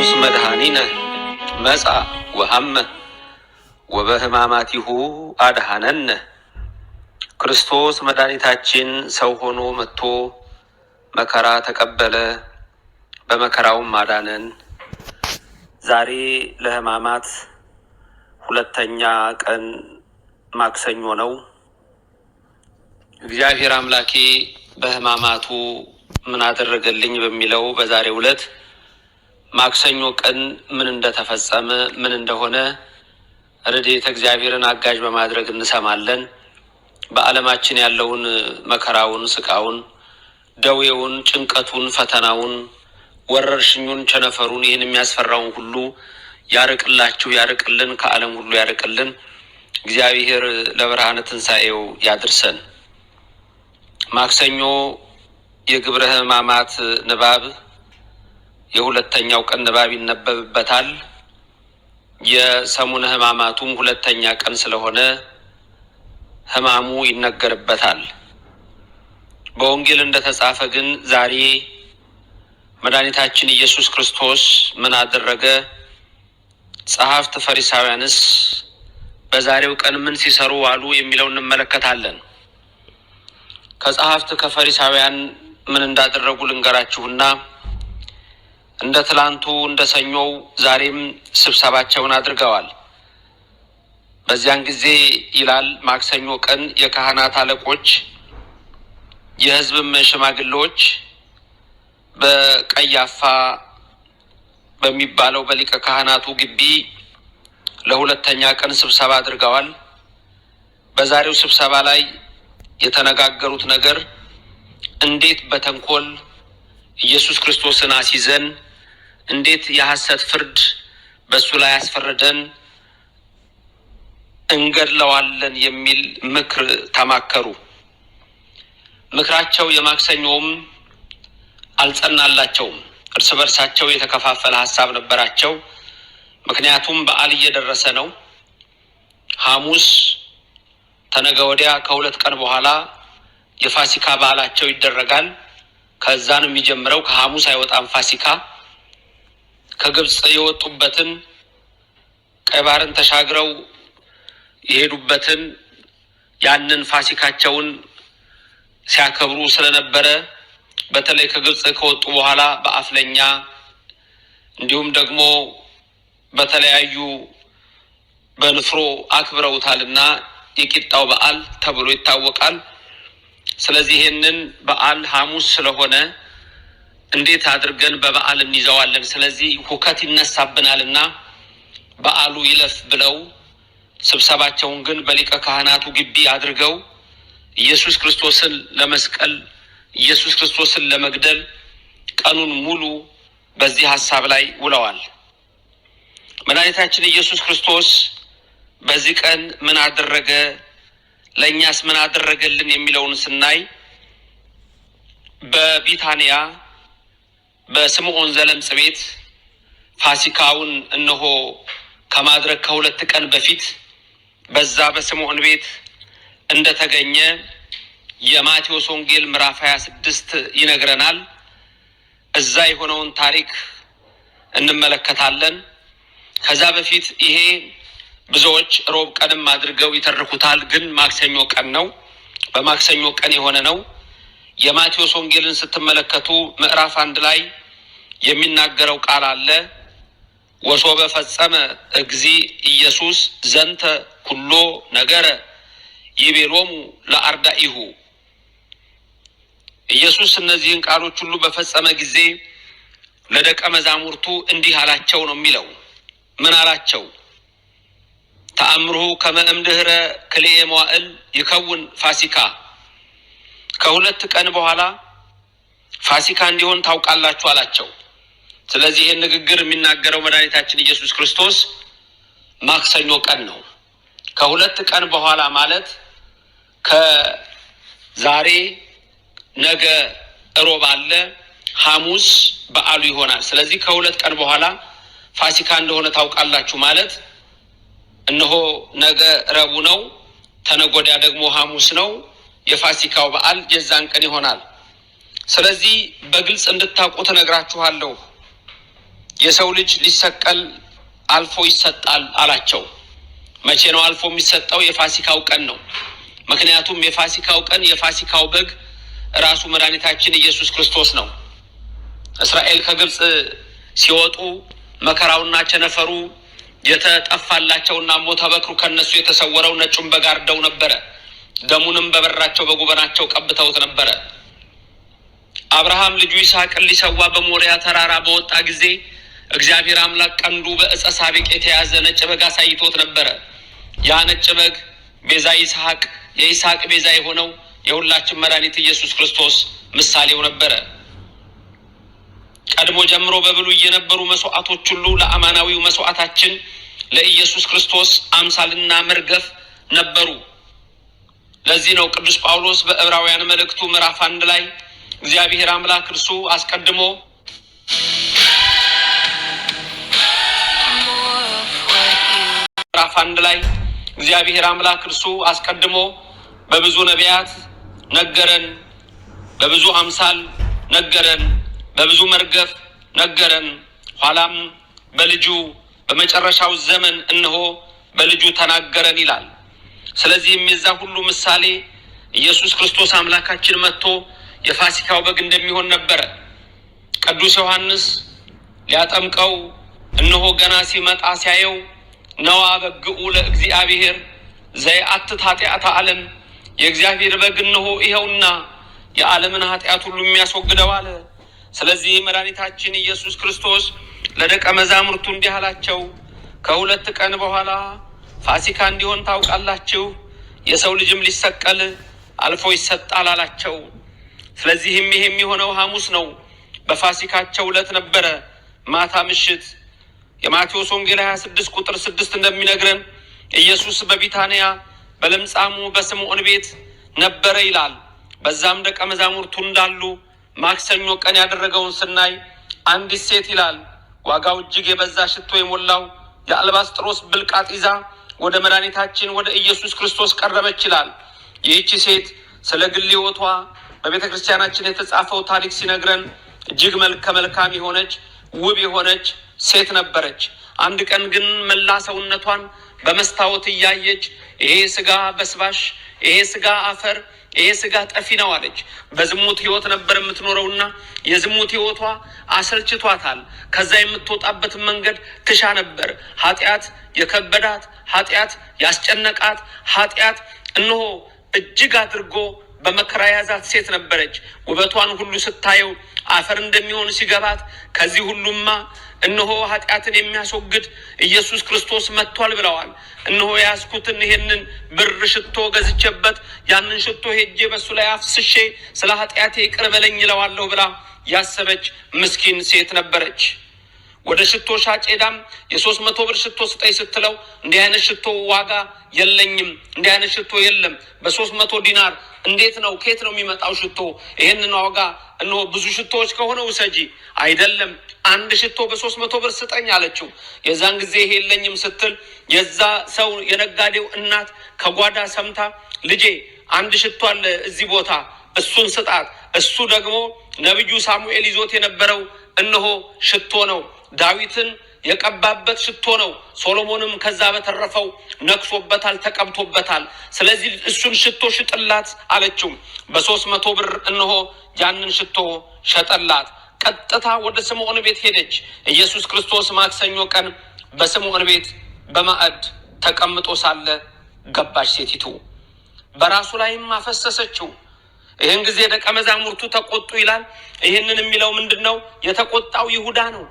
ክርስቶስ መድኃኒነ መጻ ወሐመ ወበሕማማቲሁ አድኃነነ። ክርስቶስ መድኃኒታችን ሰው ሆኖ መጥቶ መከራ ተቀበለ፣ በመከራውም አዳነን። ዛሬ ለሕማማት ሁለተኛ ቀን ማክሰኞ ነው። እግዚአብሔር አምላኬ በሕማማቱ ምን አደረገልኝ በሚለው በዛሬው ዕለት ማክሰኞ ቀን ምን እንደተፈጸመ ምን እንደሆነ ረድኤተ እግዚአብሔርን አጋዥ በማድረግ እንሰማለን። በዓለማችን ያለውን መከራውን፣ ስቃውን፣ ደዌውን፣ ጭንቀቱን፣ ፈተናውን፣ ወረርሽኙን፣ ቸነፈሩን ይህን የሚያስፈራውን ሁሉ ያርቅላችሁ፣ ያርቅልን፣ ከዓለም ሁሉ ያርቅልን። እግዚአብሔር ለብርሃነ ትንሣኤው ያድርሰን። ማክሰኞ የግብረ ሕማማት ንባብ የሁለተኛው ቀን ንባብ ይነበብበታል። የሰሙነ ሕማማቱም ሁለተኛ ቀን ስለሆነ ሕማሙ ይነገርበታል። በወንጌል እንደተጻፈ ግን ዛሬ መድኃኒታችን ኢየሱስ ክርስቶስ ምን አደረገ? ጸሐፍት ፈሪሳውያንስ በዛሬው ቀን ምን ሲሰሩ ዋሉ የሚለው እንመለከታለን። ከጸሐፍት ከፈሪሳውያን ምን እንዳደረጉ ልንገራችሁና እንደ ትላንቱ እንደ ሰኞው ዛሬም ስብሰባቸውን አድርገዋል። በዚያን ጊዜ ይላል ማክሰኞ ቀን የካህናት አለቆች የሕዝብም ሽማግሌዎች በቀያፋ በሚባለው በሊቀ ካህናቱ ግቢ ለሁለተኛ ቀን ስብሰባ አድርገዋል። በዛሬው ስብሰባ ላይ የተነጋገሩት ነገር እንዴት በተንኮል ኢየሱስ ክርስቶስን አስይዘን እንዴት የሐሰት ፍርድ በሱ ላይ አስፈርደን እንገድለዋለን የሚል ምክር ተማከሩ። ምክራቸው የማክሰኞውም አልጸናላቸውም። እርስ በርሳቸው የተከፋፈለ ሐሳብ ነበራቸው። ምክንያቱም በዓል እየደረሰ ነው። ሐሙስ ተነገ ወዲያ ከሁለት ቀን በኋላ የፋሲካ በዓላቸው ይደረጋል። ከዛን የሚጀምረው ከሐሙስ አይወጣም ፋሲካ። ከግብፅ የወጡበትን ቀይ ባህርን ተሻግረው የሄዱበትን ያንን ፋሲካቸውን ሲያከብሩ ስለነበረ በተለይ ከግብፅ ከወጡ በኋላ በአፍለኛ እንዲሁም ደግሞ በተለያዩ በንፍሮ አክብረውታልና የቂጣው በዓል ተብሎ ይታወቃል። ስለዚህ ይሄንን በዓል ሐሙስ ስለሆነ እንዴት አድርገን በበዓል እንይዘዋለን? ስለዚህ ሁከት ይነሳብናልና በዓሉ ይለፍ ብለው ስብሰባቸውን ግን በሊቀ ካህናቱ ግቢ አድርገው ኢየሱስ ክርስቶስን ለመስቀል ኢየሱስ ክርስቶስን ለመግደል ቀኑን ሙሉ በዚህ ሐሳብ ላይ ውለዋል። መድኃኒታችን ኢየሱስ ክርስቶስ በዚህ ቀን ምን አደረገ? ለእኛስ ምን አደረገልን የሚለውን ስናይ በቢታንያ በስምዖን ዘለምጽ ቤት ፋሲካውን እነሆ ከማድረግ ከሁለት ቀን በፊት በዛ በስምዖን ቤት እንደተገኘ የማቴዎስ ወንጌል ምዕራፍ 26 ይነግረናል። እዛ የሆነውን ታሪክ እንመለከታለን። ከዛ በፊት ይሄ ብዙዎች ሮብ ቀንም አድርገው ይተርኩታል፣ ግን ማክሰኞ ቀን ነው። በማክሰኞ ቀን የሆነ ነው። የማቴዎስ ወንጌልን ስትመለከቱ ምዕራፍ 1 ላይ የሚናገረው ቃል አለ። ወሶበ ፈጸመ እግዚ ኢየሱስ ዘንተ ኩሎ ነገረ ይቤሎሙ ለአርዳኢሁ። ኢየሱስ እነዚህን ቃሎች ሁሉ በፈጸመ ጊዜ ለደቀ መዛሙርቱ እንዲህ አላቸው ነው የሚለው። ምን አላቸው? ተአምሩሁ ከመ እምድኅረ ክልኤ መዋዕል ይከውን ፋሲካ። ከሁለት ቀን በኋላ ፋሲካ እንዲሆን ታውቃላችሁ አላቸው። ስለዚህ ይህን ንግግር የሚናገረው መድኃኒታችን ኢየሱስ ክርስቶስ ማክሰኞ ቀን ነው። ከሁለት ቀን በኋላ ማለት ከዛሬ ነገ ሮብ አለ፣ ሐሙስ በዓሉ ይሆናል። ስለዚህ ከሁለት ቀን በኋላ ፋሲካ እንደሆነ ታውቃላችሁ ማለት እነሆ ነገ ረቡዕ ነው፣ ተነገ ወዲያ ደግሞ ሐሙስ ነው። የፋሲካው በዓል የዛን ቀን ይሆናል። ስለዚህ በግልጽ እንድታውቁ ተነግራችኋለሁ። የሰው ልጅ ሊሰቀል አልፎ ይሰጣል አላቸው። መቼ ነው አልፎ የሚሰጠው? የፋሲካው ቀን ነው። ምክንያቱም የፋሲካው ቀን የፋሲካው በግ ራሱ መድኃኒታችን ኢየሱስ ክርስቶስ ነው። እስራኤል ከግብጽ ሲወጡ መከራውና ቸነፈሩ የተጠፋላቸውና ሞተ በክሩ ከነሱ የተሰወረው ነጩን በግ አርደው ነበረ። ደሙንም በበራቸው በጉበናቸው ቀብተውት ነበረ። አብርሃም ልጁ ይስሐቅን ሊሰዋ በሞሪያ ተራራ በወጣ ጊዜ እግዚአብሔር አምላክ ቀንዱ በዕፀ ሳቤቅ የተያዘ ነጭ በግ አሳይቶት ነበረ። ያ ነጭ በግ ቤዛ ይስሐቅ፣ የይስሐቅ ቤዛ የሆነው የሁላችን መድኃኒት ኢየሱስ ክርስቶስ ምሳሌው ነበረ። ቀድሞ ጀምሮ በብሉይ የነበሩ መስዋዕቶች ሁሉ ለአማናዊው መስዋዕታችን ለኢየሱስ ክርስቶስ አምሳልና መርገፍ ነበሩ። ለዚህ ነው ቅዱስ ጳውሎስ በዕብራውያን መልእክቱ ምዕራፍ 1 ላይ እግዚአብሔር አምላክ እርሱ አስቀድሞ ምዕራፍ 1 ላይ እግዚአብሔር አምላክ እርሱ አስቀድሞ በብዙ ነቢያት ነገረን፣ በብዙ አምሳል ነገረን፣ በብዙ መርገፍ ነገረን፣ ኋላም በልጁ በመጨረሻው ዘመን እነሆ በልጁ ተናገረን ይላል። ስለዚህም የዛ ሁሉ ምሳሌ ኢየሱስ ክርስቶስ አምላካችን መጥቶ የፋሲካው በግ እንደሚሆን ነበረ። ቅዱስ ዮሐንስ ሊያጠምቀው እነሆ ገና ሲመጣ ሲያየው ነዋ በግኡ ለእግዚአብሔር ዘየአትት ኃጢአተ ዓለም፣ የእግዚአብሔር በግ እነሆ ይኸውና የዓለምን ኃጢአት ሁሉ የሚያስወግደው አለ። ስለዚህ መድኃኒታችን ኢየሱስ ክርስቶስ ለደቀ መዛሙርቱ እንዲህ አላቸው፣ ከ2 ቀን በኋላ ፋሲካ እንዲሆን ታውቃላችሁ፣ የሰው ልጅም ሊሰቀል አልፎ ይሰጣል አላቸው። ስለዚህም ይሄ የሚሆነው ሐሙስ ነው። በፋሲካቸው ዕለት ነበረ ማታ ምሽት። የማቴዎስ ወንጌል 26 ቁጥር 6 እንደሚነግረን ኢየሱስ በቢታንያ በለምጻሙ በስምዖን ቤት ነበረ ይላል። በዛም ደቀ መዛሙርቱ እንዳሉ ማክሰኞ ቀን ያደረገውን ስናይ አንዲት ሴት ይላል ዋጋው እጅግ የበዛ ሽቶ የሞላው የአልባስጥሮስ ብልቃጥ ይዛ ወደ መድኃኒታችን ወደ ኢየሱስ ክርስቶስ ቀረበች ይላል። ይህቺ ሴት ስለ ግል ሕይወቷ በቤተ ክርስቲያናችን የተጻፈው ታሪክ ሲነግረን እጅግ መልካም የሆነች ውብ የሆነች ሴት ነበረች። አንድ ቀን ግን መላ ሰውነቷን በመስታወት እያየች ይሄ ስጋ በስባሽ፣ ይሄ ስጋ አፈር፣ ይሄ ስጋ ጠፊ ነው አለች። በዝሙት ህይወት ነበር የምትኖረውና የዝሙት ህይወቷ አሰልችቷታል። ከዛ የምትወጣበት መንገድ ትሻ ነበር። ኃጢአት የከበዳት፣ ኃጢአት ያስጨነቃት፣ ኃጢአት እነሆ እጅግ አድርጎ በመከራ ያዛት ሴት ነበረች። ውበቷን ሁሉ ስታየው አፈር እንደሚሆን ሲገባት ከዚህ ሁሉማ እነሆ ኃጢአትን የሚያስወግድ ኢየሱስ ክርስቶስ መጥቷል ብለዋል። እነሆ ያስኩትን ይሄንን ብር ሽቶ ገዝቼበት ያንን ሽቶ ሄጄ በሱ ላይ አፍስሼ ስለ ኃጢአቴ ይቅር በለኝ ይለዋለሁ ብላ ያሰበች ምስኪን ሴት ነበረች። ወደ ሽቶ ሻጭ ሄዳም የ300 ብር ሽቶ ስጠኝ ስትለው እንዲህ አይነት ሽቶ ዋጋ የለኝም፣ እንዲህ አይነት ሽቶ የለም፣ በ300 ዲናር እንዴት ነው ከየት ነው የሚመጣው ሽቶ? ይሄንን ዋጋ እነሆ ብዙ ሽቶዎች ከሆነ ውሰጂ፣ አይደለም አንድ ሽቶ በ300 ብር ስጠኝ አለችው። የዛን ጊዜ ይሄ የለኝም ስትል የዛ ሰው የነጋዴው እናት ከጓዳ ሰምታ ልጄ አንድ ሽቶ አለ እዚህ ቦታ እሱን ስጣት፣ እሱ ደግሞ ነብዩ ሳሙኤል ይዞት የነበረው እነሆ ሽቶ ነው፣ ዳዊትን የቀባበት ሽቶ ነው፣ ሶሎሞንም ከዛ በተረፈው ነክሶበታል፣ ተቀብቶበታል። ስለዚህ እሱን ሽቶ ሽጥላት አለችው። በ300 ብር እነሆ ያንን ሽቶ ሸጠላት። ቀጥታ ወደ ስምዖን ቤት ሄደች። ኢየሱስ ክርስቶስ ማክሰኞ ቀን በስምዖን ቤት በማዕድ ተቀምጦ ሳለ ገባች ሴቲቱ፣ በራሱ ላይም አፈሰሰችው። ይህን ጊዜ ደቀ መዛሙርቱ ተቆጡ ይላል። ይህንን የሚለው ምንድነው? የተቆጣው ይሁዳ ነው።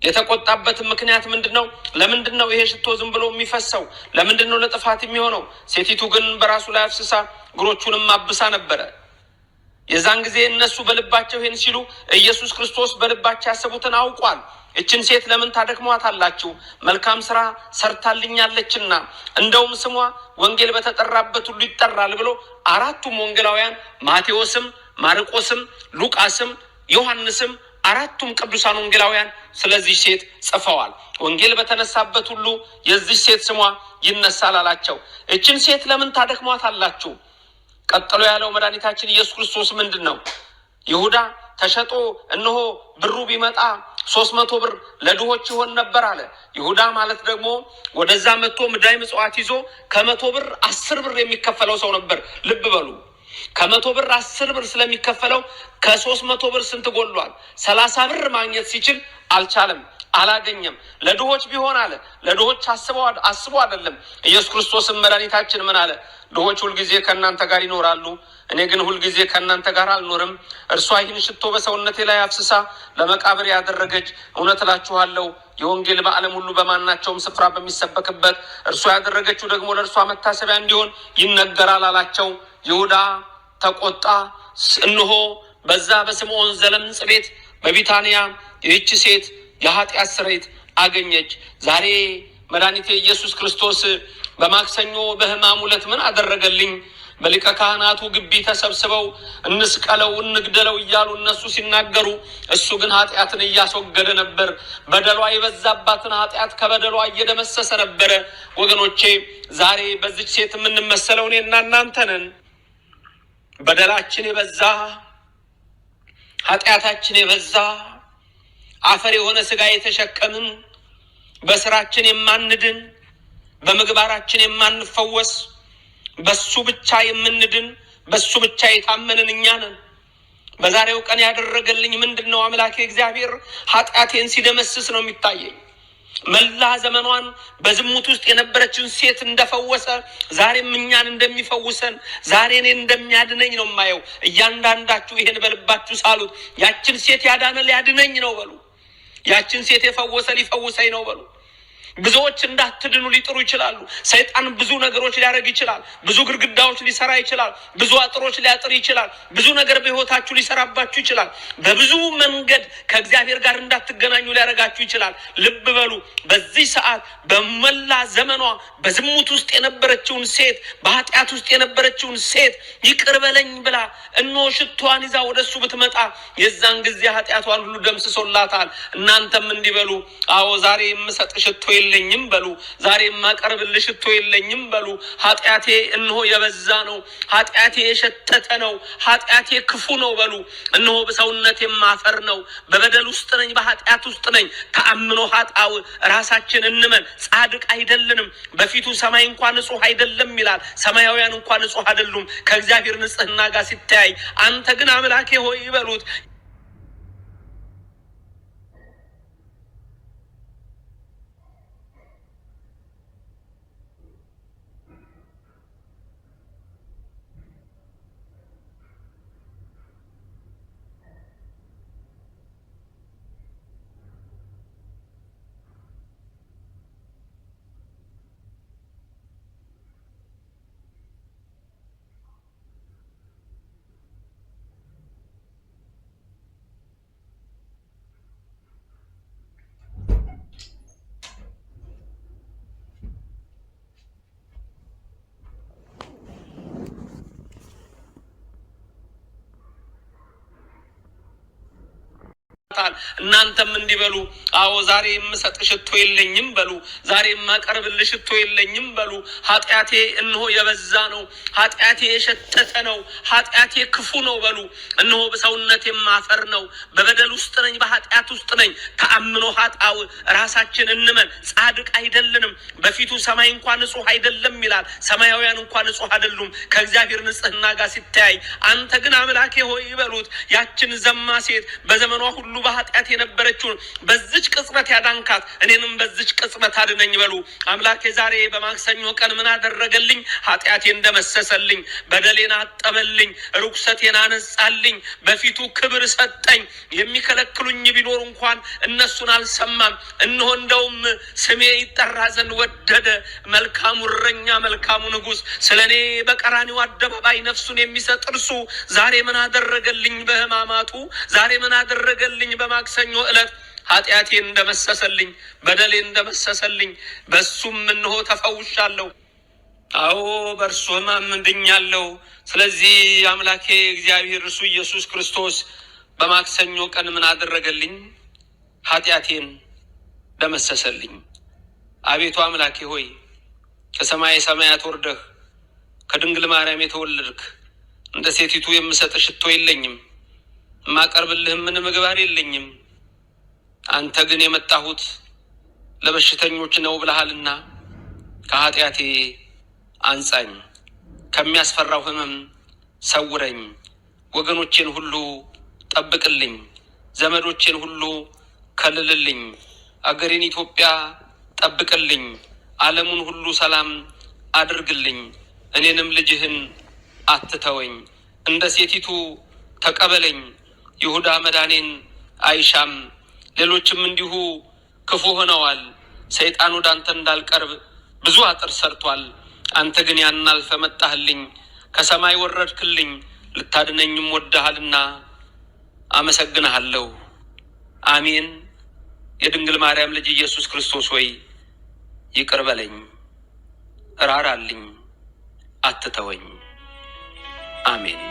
የተቆጣበት ምክንያት ምንድነው? ለምንድነው ይሄ ሽቶ ዝም ብሎ የሚፈሰው? ለምንድነው ለጥፋት የሚሆነው? ሴቲቱ ግን በራሱ ላይ አፍስሳ እግሮቹንም አብሳ ነበረ። የዛን ጊዜ እነሱ በልባቸው ይሄን ሲሉ ኢየሱስ ክርስቶስ በልባቸው ያሰቡትን አውቋል። እችን ሴት ለምን ታደክሟታላችሁ? መልካም ስራ ሰርታልኛለችና እንደውም ስሟ ወንጌል በተጠራበት ሁሉ ይጠራል ብሎ አራቱም ወንጌላውያን ማቴዎስም፣ ማርቆስም፣ ሉቃስም፣ ዮሐንስም አራቱም ቅዱሳን ወንጌላውያን ስለዚህ ሴት ጽፈዋል። ወንጌል በተነሳበት ሁሉ የዚህ ሴት ስሟ ይነሳል አላቸው። እችን ሴት ለምን ታደክሟታላችሁ? ቀጥሎ ያለው መድኃኒታችን ኢየሱስ ክርስቶስ ምንድን ነው? ይሁዳ ተሸጦ እነሆ ብሩ ቢመጣ 300 ብር ለድሆች ይሆን ነበር አለ። ይሁዳ ማለት ደግሞ ወደዛ መጥቶ ምዳይ ምጽዋት ይዞ ከ100 ብር 10 ብር የሚከፈለው ሰው ነበር። ልብ በሉ፣ ከ100 ብር 10 ብር ስለሚከፈለው ከ300 ብር ስንት ጎሏል? 30 ብር ማግኘት ሲችል አልቻለም፣ አላገኘም። ለድሆች ቢሆን አለ። ለድሆች አስበው አይደለም። ኢየሱስ ክርስቶስም መድኃኒታችን ምን አለ? ድሆች ሁልጊዜ ከእናንተ ጋር ይኖራሉ፣ እኔ ግን ሁልጊዜ ከእናንተ ጋር አልኖርም። እርሷ ይህን ሽቶ በሰውነቴ ላይ አፍስሳ ለመቃብር ያደረገች፣ እውነት እላችኋለሁ የወንጌል በዓለም ሁሉ በማናቸውም ስፍራ በሚሰበክበት እርሷ ያደረገችው ደግሞ ለእርሷ መታሰቢያ እንዲሆን ይነገራል አላቸው። ይሁዳ ተቆጣ። እነሆ በዛ በስምዖን ዘለምጽ ቤት በቢታንያ ይህች ሴት የኃጢአት ስርየት አገኘች። ዛሬ መድኃኒቴ ኢየሱስ ክርስቶስ በማክሰኞ በሕማሙ ዕለት ምን አደረገልኝ? በሊቀ ካህናቱ ግቢ ተሰብስበው እንስቀለው እንግደለው እያሉ እነሱ ሲናገሩ፣ እሱ ግን ኃጢአትን እያስወገደ ነበር። በደሏ የበዛባትን ኃጢአት ከበደሏ እየደመሰሰ ነበረ። ወገኖቼ ዛሬ በዚች ሴት የምንመሰለው እኔና እናንተ ነን። በደላችን የበዛ ኃጢአታችን የበዛ አፈር የሆነ ስጋ የተሸከምን በስራችን የማንድን በምግባራችን የማንፈወስ በሱ ብቻ የምንድን በሱ ብቻ የታመንን እኛ ነን። በዛሬው ቀን ያደረገልኝ ምንድነው? አምላኬ እግዚአብሔር ኃጢአቴን ሲደመስስ ነው የሚታየኝ። መላ ዘመኗን በዝሙት ውስጥ የነበረችን ሴት እንደፈወሰ ዛሬም እኛን እንደሚፈውሰን ዛሬ እኔን እንደሚያድነኝ ነው የማየው። እያንዳንዳችሁ ይሄን በልባችሁ ሳሉት። ያችን ሴት ያዳነ ሊያድነኝ ነው በሉ። ያችን ሴት የፈወሰ ሊፈውሰኝ ነው በሉ። ብዙዎች እንዳትድኑ ሊጥሩ ይችላሉ። ሰይጣን ብዙ ነገሮች ሊያደርግ ይችላል። ብዙ ግድግዳዎች ሊሰራ ይችላል። ብዙ አጥሮች ሊያጥር ይችላል። ብዙ ነገር በህይወታችሁ ሊሰራባችሁ ይችላል። በብዙ መንገድ ከእግዚአብሔር ጋር እንዳትገናኙ ሊያደርጋችሁ ይችላል። ልብ በሉ። በዚህ ሰዓት በመላ ዘመኗ በዝሙት ውስጥ የነበረችውን ሴት፣ በኃጢአት ውስጥ የነበረችውን ሴት ይቅር በለኝ ብላ እነሆ ሽቷን ይዛ ወደሱ ብትመጣ የዛን ጊዜ ኃጢአቷን ሁሉ ደምስሶላታል። እናንተም እንዲበሉ፣ አዎ ዛሬ የምሰጥ ሽቶ የለኝም በሉ። ዛሬ የማቀርብልህ ሽቶ የለኝም በሉ። ኃጢአቴ እነሆ የበዛ ነው። ኃጢአቴ የሸተተ ነው። ኃጢአቴ ክፉ ነው በሉ። እነሆ በሰውነቴ ማፈር ነው። በበደል ውስጥ ነኝ፣ በኃጢአት ውስጥ ነኝ። ተአምኖ ኃጣው ራሳችን እንመን፣ ጻድቅ አይደለንም። በፊቱ ሰማይ እንኳን ንጹህ አይደለም ይላል። ሰማያውያን እንኳን ንጹህ አይደሉም ከእግዚአብሔር ንጽህና ጋር ሲተያይ። አንተ ግን አምላኬ ሆይ ይበሉት እናንተም እንዲበሉ፣ አዎ ዛሬ የምሰጥ ሽቶ የለኝም በሉ። ዛሬ የማቀርብልህ ሽቶ የለኝም በሉ። ኃጢአቴ እነሆ የበዛ ነው። ኃጢአቴ የሸተተ ነው። ኃጢአቴ ክፉ ነው በሉ። እነሆ በሰውነቴ ማፈር ነው። በበደል ውስጥ ነኝ፣ በኃጢአት ውስጥ ነኝ። ተአምኖ ኃጣው ራሳችን እንመን፣ ጻድቅ አይደለንም። በፊቱ ሰማይ እንኳን ንጹህ አይደለም ይላል። ሰማያውያን እንኳን ንጹህ አይደሉም ከእግዚአብሔር ንጽህና ጋር ሲተያይ። አንተ ግን አምላኬ ሆይ ይበሉት ያችን ዘማ ሴት በዘመኗ ሁሉ በኃጢአት የነበረችውን በዚች ቅጽበት ያዳንካት እኔንም በዚች ቅጽበት አድነኝ በሉ። አምላኬ ዛሬ በማክሰኞ ቀን ምን አደረገልኝ? ኃጢአቴን ደመሰሰልኝ፣ በደሌን አጠበልኝ፣ ርኩሰቴን አነጻልኝ፣ በፊቱ ክብር ሰጠኝ። የሚከለክሉኝ ቢኖር እንኳን እነሱን አልሰማም። እነሆ እንደውም ስሜ ይጠራ ዘንድ ወደደ። መልካሙ እረኛ፣ መልካሙ ንጉሥ፣ ስለኔ በቀራኒው አደባባይ ነፍሱን የሚሰጥ እርሱ ዛሬ ምን አደረገልኝ? በሕማማቱ ዛሬ ምን አደረገልኝ? በማክሰኞ ዕለት ኃጢአቴን እንደመሰሰልኝ፣ በደሌን እንደመሰሰልኝ፣ በሱም እንሆ ተፈውሻለሁ። አዎ በእርሱ ሕማም ድኛለሁ። ስለዚህ አምላኬ እግዚአብሔር እርሱ ኢየሱስ ክርስቶስ በማክሰኞ ቀን ምን አደረገልኝ? ኃጢአቴን ደመሰሰልኝ። አቤቱ አምላኬ ሆይ ከሰማይ ሰማያት ወርደህ ከድንግል ማርያም የተወለድክ እንደ ሴቲቱ የምሰጥ ሽቶ የለኝም፣ የማቀርብልህም ምን ምግባር የለኝም። አንተ ግን የመጣሁት ለበሽተኞች ነው ብለሃልና ከኃጢአቴ አንጻኝ፣ ከሚያስፈራው ሕመም ሰውረኝ። ወገኖቼን ሁሉ ጠብቅልኝ፣ ዘመዶቼን ሁሉ ከልልልኝ። አገሬን ኢትዮጵያ ጠብቅልኝ፣ ዓለሙን ሁሉ ሰላም አድርግልኝ። እኔንም ልጅህን አትተወኝ፣ እንደ ሴቲቱ ተቀበለኝ። ይሁዳ መዳኔን አይሻም፣ ሌሎችም እንዲሁ ክፉ ሆነዋል። ሰይጣን ወደ አንተ እንዳልቀርብ ብዙ አጥር ሰርቷል። አንተ ግን ያን አልፈ መጣህልኝ፣ ከሰማይ ወረድክልኝ። ልታድነኝም ወደሃልና አመሰግንሃለሁ። አሜን። የድንግል ማርያም ልጅ ኢየሱስ ክርስቶስ ሆይ ይቅር በለኝ፣ እራራልኝ፣ አትተወኝ። አሜን።